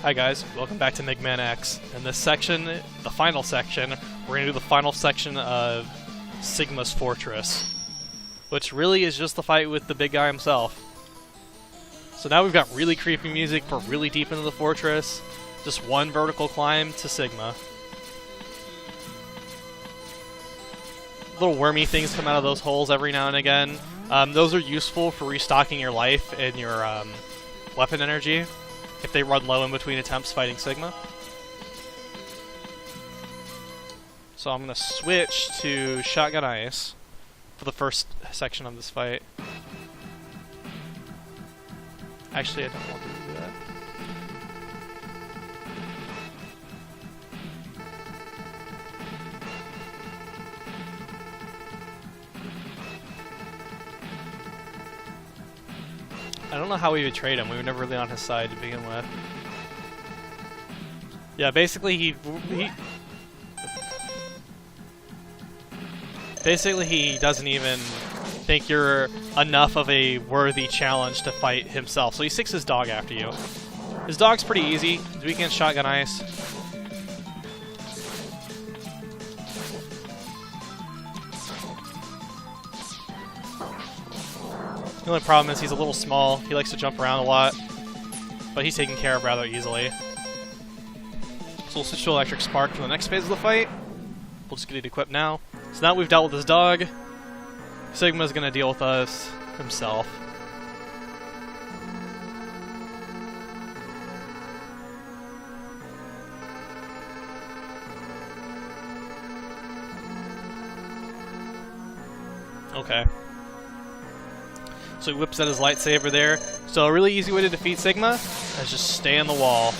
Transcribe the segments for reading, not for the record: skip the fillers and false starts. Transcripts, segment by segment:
Hi guys, welcome back to Megaman X. In this section, the final section, we're going to do the final section of Sigma's Fortress, which really is just the fight with the big guy himself. So now we've got really creepy music for really deep into the fortress, just one vertical climb to Sigma. Little wormy things come out of those holes every now and again. Those are useful for restocking your life and your weapon energy if they run low in between attempts fighting Sigma. So I'm going to switch to Shotgun Ice for the first section of this fight. Actually, I don't want to do that. I don't know how we would trade him. We were never really on his side to begin with. Yeah, basically he doesn't even think you're enough of a worthy challenge to fight himself. So he sticks his dog after you. His dog's pretty easy. He's weak against Shotgun Ice. The only problem is he's a little small. He likes to jump around a lot, but he's taken care of rather easily. So we'll switch to Electric Spark for the next phase of the fight. We'll just get it equipped now. So now we've dealt with his dog, Sigma's gonna deal with us himself. Okay. So he whips out his lightsaber there. So a really easy way to defeat Sigma is just stay on the wall.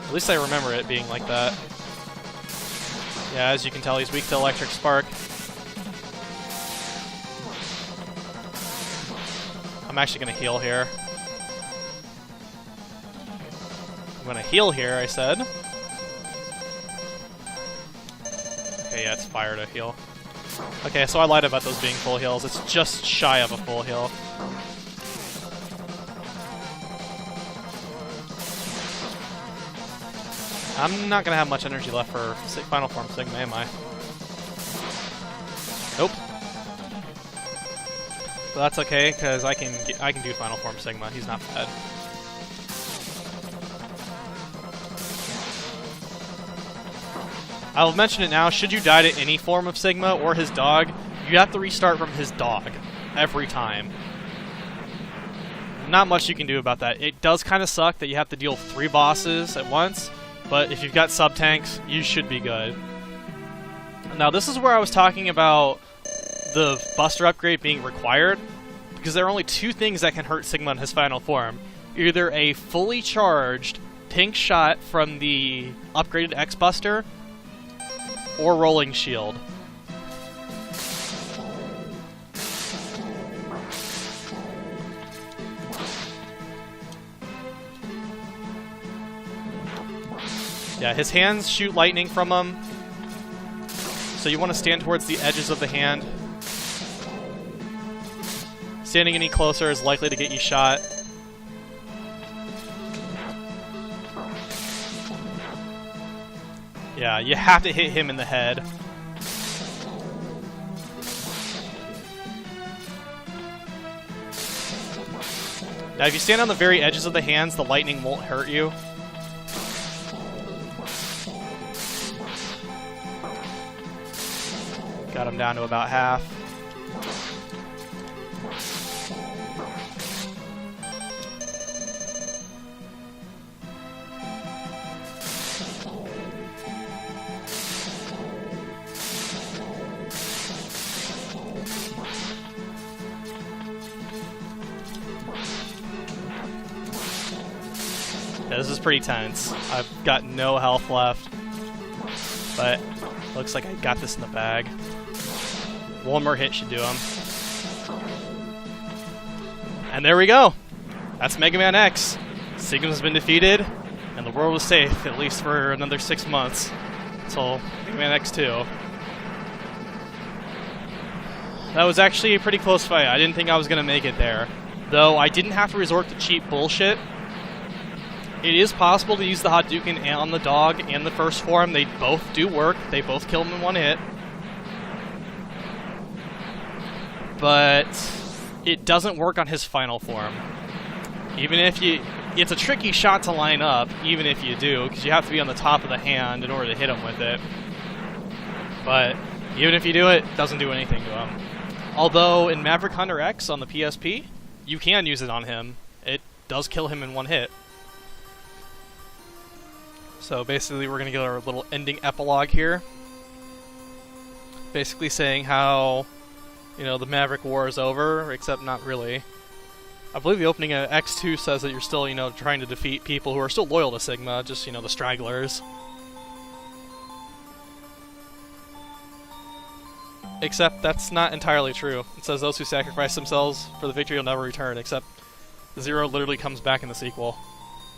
At least I remember it being like that. Yeah, as you can tell, he's weak to Electric Spark. I'm actually going to heal here. I'm going to heal here, I said. Okay, yeah, it's fire to heal. Okay, so I lied about those being full heals. It's just shy of a full heal. I'm not gonna have much energy left for Final Form Sigma, am I? Nope. But that's okay, because I can do Final Form Sigma. He's not bad. I'll mention it now, should you die to any form of Sigma or his dog, you have to restart from his dog every time. Not much you can do about that. It does kind of suck that you have to deal with 3 bosses at once, but if you've got sub-tanks, you should be good. Now this is where I was talking about the Buster upgrade being required, because there are only 2 things that can hurt Sigma in his final form. Either a fully charged pink shot from the upgraded X Buster, or Rolling Shield. Yeah, his hands shoot lightning from him, so you want to stand towards the edges of the hand. Standing any closer is likely to get you shot. Yeah, you have to hit him in the head. Now, if you stand on the very edges of the hands, the lightning won't hurt you. Got him down to about half. Yeah, this is pretty tense. I've got no health left, but looks like I got this in the bag. One more hit should do him. And there we go! That's Megaman X. Sigma's been defeated, and the world is safe, at least for another 6 months, until Megaman X2. That was actually a pretty close fight. I didn't think I was going to make it there. Though I didn't have to resort to cheap bullshit. It is possible to use the Hadouken on the dog and the first form. They both do work. They both kill him in one hit. But it doesn't work on his final form. Even if you... It's a tricky shot to line up, even if you do, because you have to be on the top of the hand in order to hit him with it. But even if you do it, it doesn't do anything to him. Although in Maverick Hunter X on the PSP, you can use it on him. It does kill him in one hit. So basically we're going to get our little ending epilogue here. Basically saying how, you know, the Maverick War is over, except not really. I believe the opening of X2 says that you're still, you know, trying to defeat people who are still loyal to Sigma, just, you know, the stragglers. Except that's not entirely true. It says those who sacrifice themselves for the victory will never return, except Zero literally comes back in the sequel.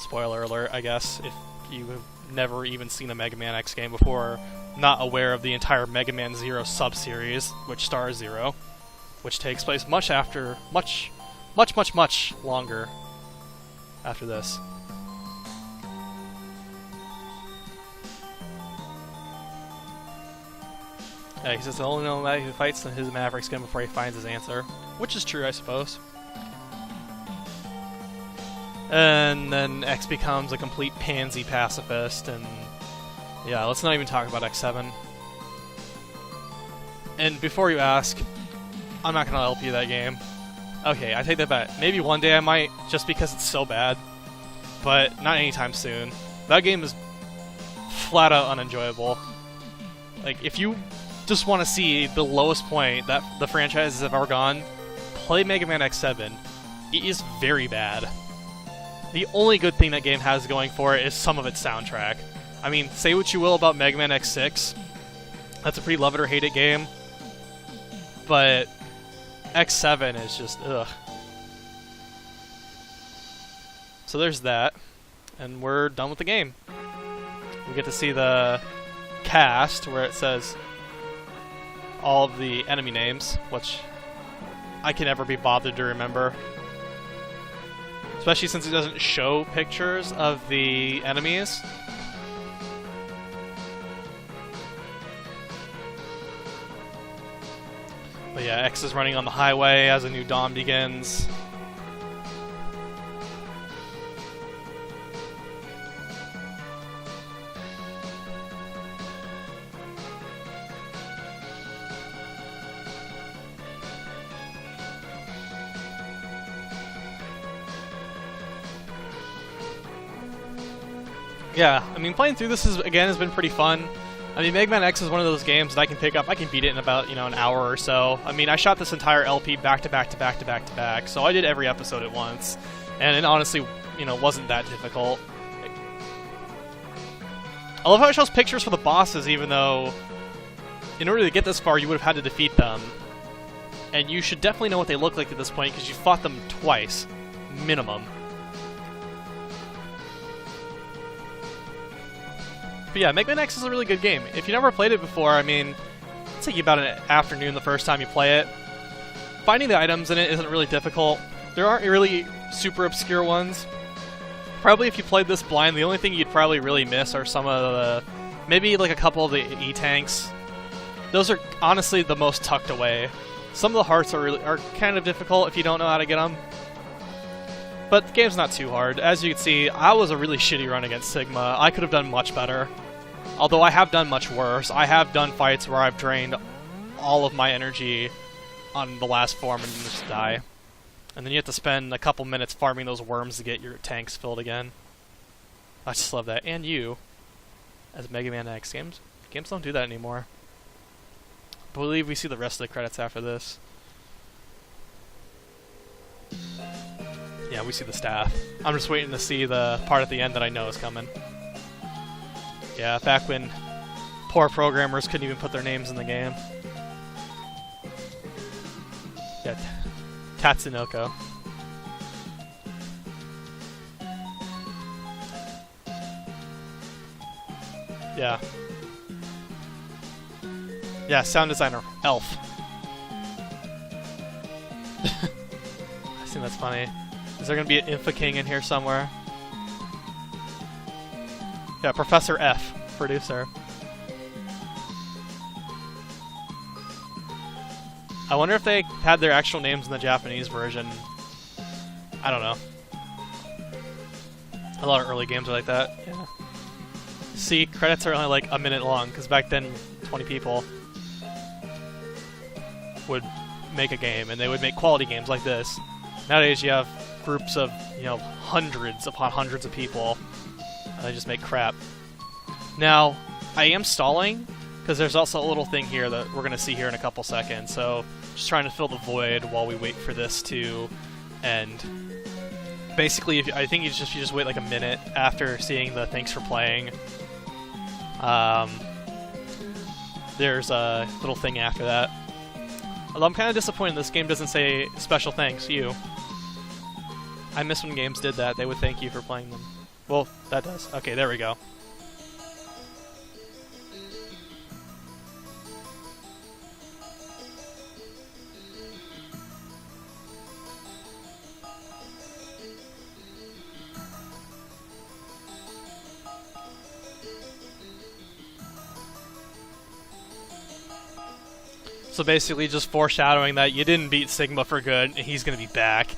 Spoiler alert, I guess, if you have never even seen a Mega Man X game before, not aware of the entire Mega Man Zero sub-series, which stars Zero, which takes place much longer after this. Yeah, he says the only one who fights in his Maverick skin before he finds his answer. Which is true, I suppose. And then X becomes a complete pansy pacifist, and yeah, let's not even talk about X7. And before you ask, I'm not gonna LP that game. Okay, I take that back. Maybe one day I might, just because it's so bad. But not anytime soon. That game is flat out unenjoyable. Like, if you just want to see the lowest point that the franchises have ever gone, play Mega Man X7. It is very bad. The only good thing that game has going for it is some of its soundtrack. I mean, say what you will about Mega Man X6. That's a pretty love it or hate it game. But X7 is just, ugh. So there's that. And we're done with the game. We get to see the cast where it says all of the enemy names, which I can never be bothered to remember. Especially since it doesn't show pictures of the enemies. But yeah, X is running on the highway as a new dawn begins. Yeah, I mean, playing through this has been pretty fun. I mean, Mega Man X is one of those games that I can pick up. I can beat it in about, you know, an hour or so. I mean, I shot this entire LP back to back to back to back to back, so I did every episode at once. And it honestly, you know, wasn't that difficult. I love how it shows pictures for the bosses, even though in order to get this far, you would have had to defeat them. And you should definitely know what they look like at this point, because you fought them twice. Minimum. But yeah, Mega Man X is a really good game. If you never played it before, I mean, it'll take you about an afternoon the first time you play it. Finding the items in it isn't really difficult. There aren't really super obscure ones. Probably if you played this blind, the only thing you'd probably really miss are some of the... maybe like a couple of the E-tanks. Those are honestly the most tucked away. Some of the hearts are kind of difficult if you don't know how to get them. But the game's not too hard. As you can see, I was a really shitty run against Sigma. I could have done much better. Although I have done much worse. I have done fights where I've drained all of my energy on the last form and just die. And then you have to spend a couple minutes farming those worms to get your tanks filled again. I just love that. And you, as Mega Man X. Games don't do that anymore. I believe we see the rest of the credits after this. Yeah, we see the staff. I'm just waiting to see the part at the end that I know is coming. Yeah, back when poor programmers couldn't even put their names in the game. Yeah, Tatsunoko. Yeah. Yeah, sound designer, Elf. I think that's funny. Is there gonna be an Infa King in here somewhere? Yeah, Professor F, producer. I wonder if they had their actual names in the Japanese version. I don't know. A lot of early games are like that. Yeah. See, credits are only like a minute long, because back then 20 people would make a game, and they would make quality games like this. Nowadays you have groups of, you know, hundreds upon hundreds of people, and they just make crap. Now, I am stalling, because there's also a little thing here that we're going to see here in a couple seconds, so just trying to fill the void while we wait for this to end. Basically, I think you just wait like a minute after seeing the thanks for playing. There's a little thing after that. Although I'm kind of disappointed this game doesn't say special thanks you. I miss when games did that. They would thank you for playing them. Well, that does. Okay, there we go. So basically just foreshadowing that you didn't beat Sigma for good, and he's going to be back.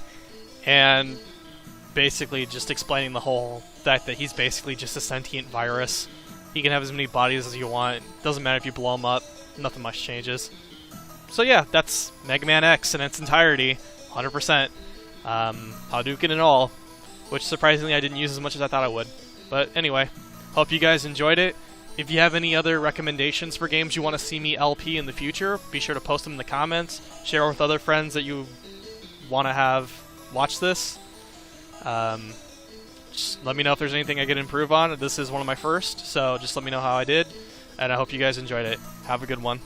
And basically just explaining the whole fact that he's basically just a sentient virus. He can have as many bodies as you want. Doesn't matter if you blow him up. Nothing much changes. So yeah, that's Megaman X in its entirety. 100%. Hadouken and all. Which surprisingly I didn't use as much as I thought I would. But anyway, hope you guys enjoyed it. If you have any other recommendations for games you want to see me LP in the future, be sure to post them in the comments. Share with other friends that you want to have watch this. Just let me know if there's anything I could improve on. This is one of my first, so just let me know how I did. And I hope you guys enjoyed it. Have a good one.